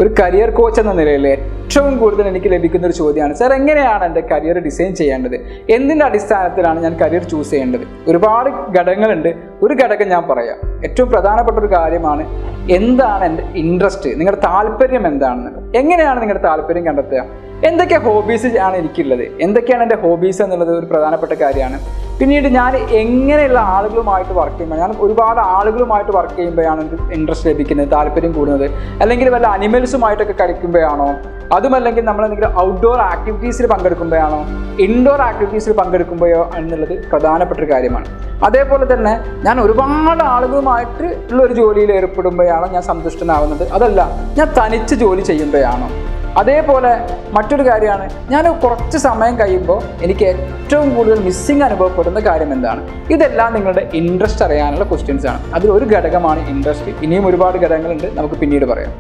ഒരു career coach എന്ന നിലയിൽ ഏറ്റവും കൂടുതൽ എനിക്ക് ലഭിക്കുന്ന ഒരു ചോദ്യമാണ്, സാർ എങ്ങനെയാണ് എൻ്റെ കരിയർ ഡിസൈൻ ചെയ്യേണ്ടത്, എന്തിൻ്റെ അടിസ്ഥാനത്തിലാണ് ഞാൻ കരിയർ ചൂസ് ചെയ്യേണ്ടത്? ഒരുപാട് ഘടകങ്ങളുണ്ട്. ഒരു ഘടകം ഞാൻ പറയാം. ഏറ്റവും പ്രധാനപ്പെട്ട ഒരു കാര്യമാണ് എന്താണ് എൻ്റെ ഇൻട്രസ്റ്റ്, നിങ്ങളുടെ താല്പര്യം എന്താണെന്നുള്ളത്. എങ്ങനെയാണ് നിങ്ങളുടെ താല്പര്യം കണ്ടെത്തുക? എന്തൊക്കെ ഹോബീസ് ആണ് എനിക്കുള്ളത്, എന്തൊക്കെയാണ് എൻ്റെ ഹോബീസ് എന്നുള്ളത് ഒരു പ്രധാനപ്പെട്ട കാര്യമാണ്. പിന്നീട് ഞാൻ എങ്ങനെയുള്ള ആളുകളുമായിട്ട് വർക്ക് ചെയ്യുമ്പോൾ, ഞാൻ ഒരുപാട് ആളുകളുമായിട്ട് വർക്ക് ചെയ്യുമ്പോഴാണ് എനിക്ക് ഇൻട്രസ്റ്റ് ലഭിക്കുന്നത്, താല്പര്യം കൂടുന്നത്. അല്ലെങ്കിൽ വല്ല അനിമൽസുമായിട്ടൊക്കെ കളിക്കുമ്പോഴാണോ, അതുമല്ലെങ്കിൽ നമ്മളെന്തെങ്കിലും ഔട്ട്ഡോർ ആക്ടിവിറ്റീസിൽ പങ്കെടുക്കുമ്പോഴാണോ, ഇൻഡോർ ആക്ടിവിറ്റീസിൽ പങ്കെടുക്കുമ്പോഴോ എന്നുള്ളത് പ്രധാനപ്പെട്ട ഒരു കാര്യമാണ്. അതേപോലെ തന്നെ ഞാൻ ഒരുപാട് ആളുകളുമായിട്ട് ഉള്ള ഒരു ജോലിയിൽ ഏർപ്പെടുമ്പോഴാണോ ഞാൻ സന്തുഷ്ടനാവുന്നത്, അതല്ല ഞാൻ തനിച്ച് ജോലി ചെയ്യുമ്പോഴാണോ. അതേപോലെ മറ്റൊരു കാര്യമാണ്, ഞാൻ കുറച്ച് സമയം കഴിയുമ്പോൾ എനിക്ക് ഏറ്റവും കൂടുതൽ മിസ്സിങ് അനുഭവപ്പെടുന്ന കാര്യം എന്താണ്. ഇതെല്ലാം നിങ്ങളുടെ ഇൻട്രസ്റ്റ് അറിയാനുള്ള ക്വസ്റ്റ്യൻസ് ആണ്. അതിൽ ഒരു ഘടകമാണ് ഇൻട്രസ്റ്റ്. ഇനിയും ഒരുപാട് ഘടകങ്ങളുണ്ട്, നമുക്ക് പിന്നീട് പറയാം.